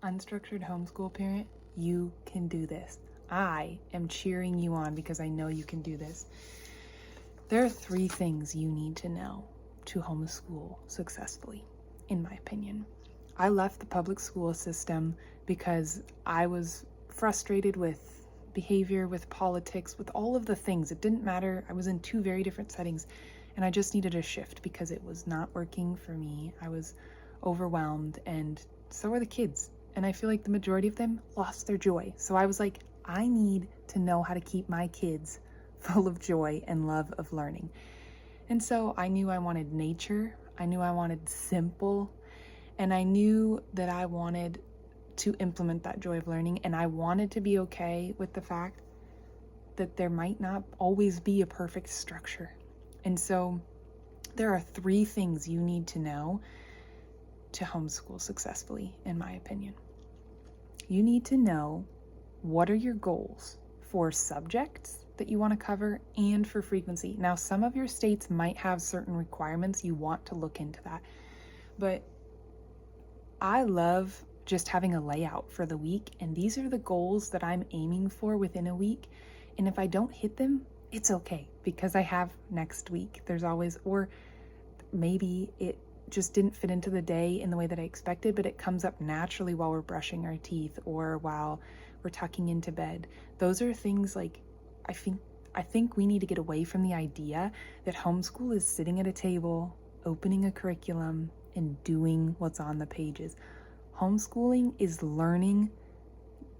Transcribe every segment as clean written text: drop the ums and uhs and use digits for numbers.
unstructured homeschool parent, you can do this. I am cheering you on because I know you can do this. There are 3 things you need to know to homeschool successfully, in my opinion. I left the public school system because I was frustrated with behavior, with politics, with all of the things. It didn't matter. I was in 2 very different settings, and I just needed a shift because it was not working for me. I was overwhelmed, and so were the kids. And I feel like the majority of them lost their joy. So I was like, I need to know how to keep my kids full of joy and love of learning. And so I knew I wanted nature. I knew I wanted simple. And I knew that I wanted to implement that joy of learning. And I wanted to be okay with the fact that there might not always be a perfect structure. And so there are 3 things you need to know to homeschool successfully, in my opinion. You need to know what are your goals for subjects that you want to cover and for frequency. Now, some of your states might have certain requirements. You want to look into that. But I love just having a layout for the week, and these are the goals that I'm aiming for within a week. And if I don't hit them, it's okay because I have next week. There's always, or maybe it just didn't fit into the day in the way that I expected, but it comes up naturally while we're brushing our teeth or while we're tucking into bed. Those are things like, I think we need to get away from the idea that homeschool is sitting at a table, opening a curriculum, and doing what's on the pages. Homeschooling is learning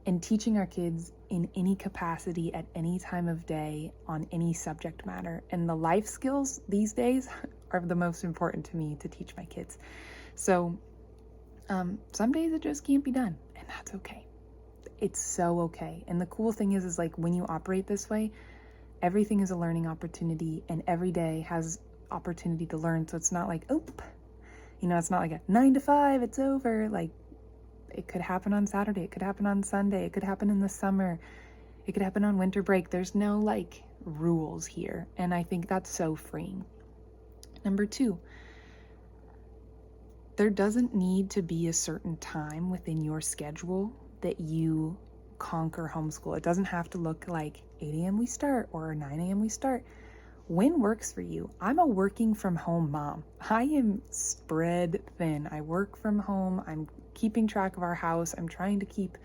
and teaching our kids in any capacity at any time of day on any subject matter. And the life skills these days are the most important to me to teach my kids. So some days it just can't be done, and that's okay. It's so okay. And the cool thing is like when you operate this way, everything is a learning opportunity, and every day has opportunity to learn. So it's not like, it's not like a 9 to 5, it's over. Like, it could happen on Saturday, it could happen on Sunday, it could happen in the summer, it could happen on winter break. There's no like rules here, and I think that's so freeing. Number 2, there doesn't need to be a certain time within your schedule that you conquer homeschool. It doesn't have to look like 8 a.m. we start or 9 a.m. we start. When works for you? I'm a working from home mom. I am spread thin. I work from home. I'm keeping track of our house. I'm trying to keep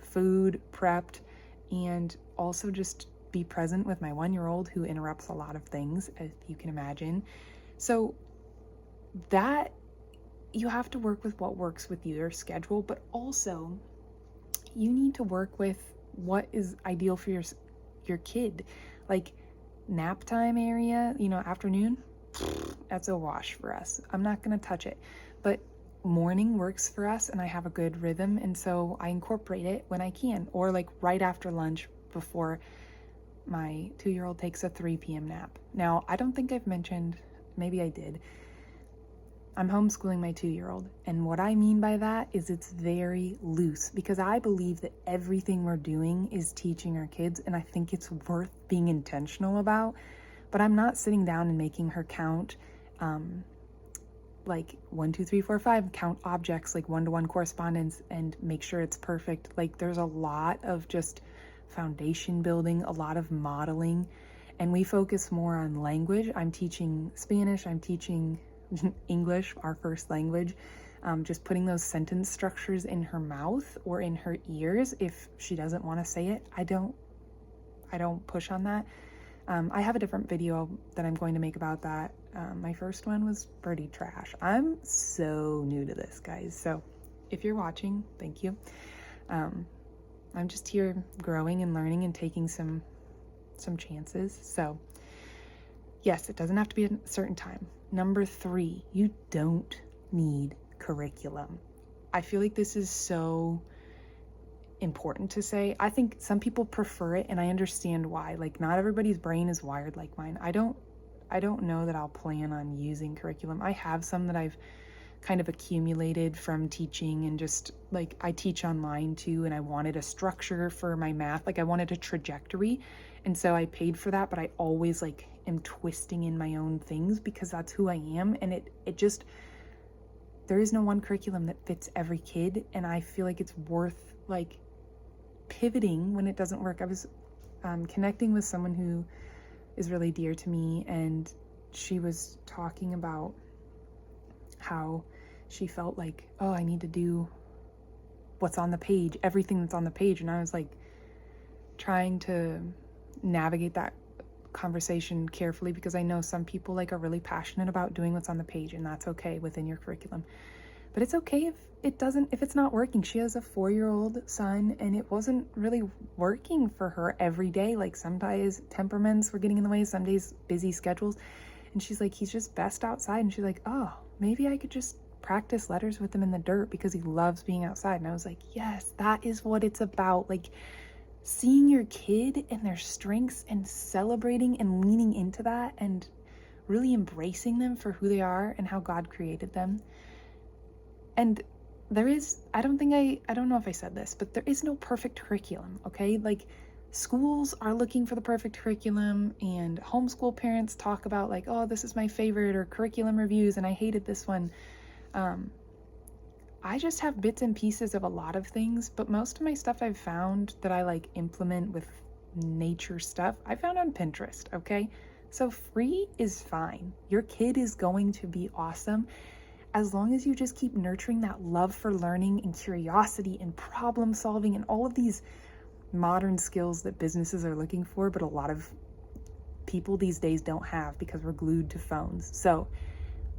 food prepped and also just be present with my 1-year-old who interrupts a lot of things, as you can imagine. So that you have to work with what works with your schedule, but also you need to work with what is ideal for your kid. Like nap time area, afternoon, that's a wash for us. I'm not going to touch it. But morning works for us, and I have a good rhythm, and so I incorporate it when I can, or like right after lunch before my 2-year-old takes a 3 p.m. nap. Now, I don't think I've mentioned, maybe I did, I'm homeschooling my 2-year-old, and what I mean by that is it's very loose because I believe that everything we're doing is teaching our kids, and I think it's worth being intentional about. But I'm not sitting down and making her count like 1, 2, 3, 4, 5, count objects like one-to-one correspondence and make sure it's perfect. Like there's a lot of just foundation building, a lot of modeling, and we focus more on language. I'm teaching Spanish, I'm teaching English, our first language, just putting those sentence structures in her mouth or in her ears. If she doesn't want to say it, I don't push on that. I have a different video that I'm going to make about that. My first one was pretty trash. I'm so new to this, guys. So if you're watching, thank you. I'm just here growing and learning and taking some chances. So yes, it doesn't have to be a certain time. Number 3, you don't need curriculum. I feel like this is so important to say. I think some people prefer it, and I understand why. Like not everybody's brain is wired like mine. I don't know that I'll plan on using curriculum. I have some that I've kind of accumulated from teaching, and just like I teach online too, and I wanted a structure for my math. Like I wanted a trajectory, and so I paid for that, but I always like am twisting in my own things because that's who I am, and it just there is no one curriculum that fits every kid, and I feel like it's worth like pivoting when it doesn't work. I was connecting with someone who is really dear to me, and she was talking about how she felt like, oh, I need to do what's on the page, everything that's on the page. And I was like trying to navigate that conversation carefully, because I know some people like are really passionate about doing what's on the page, and that's okay within your curriculum. But it's okay if it's not working. She has a 4-year-old son, and it wasn't really working for her every day. Like some days temperaments were getting in the way, some days busy schedules. And she's like, he's just best outside. And she's like, oh, maybe I could just practice letters with him in the dirt because he loves being outside. And I was like, yes, that is what it's about. Like seeing your kid and their strengths and celebrating and leaning into that and really embracing them for who they are and how God created them. And there is, I don't know if I said this, but there is no perfect curriculum, okay? Like schools are looking for the perfect curriculum, and homeschool parents talk about like, oh, this is my favorite, or curriculum reviews, and I hated this one. I just have bits and pieces of a lot of things, but most of my stuff I've found that I like implement with nature stuff, I found on Pinterest, okay? So free is fine. Your kid is going to be awesome as long as you just keep nurturing that love for learning and curiosity and problem solving and all of these modern skills that businesses are looking for, but a lot of people these days don't have because we're glued to phones. So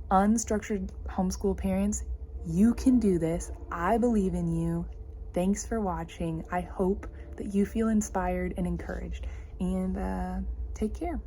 unstructured homeschool parents, you can do this. I believe in you. Thanks for watching. I hope that you feel inspired and encouraged, and take care.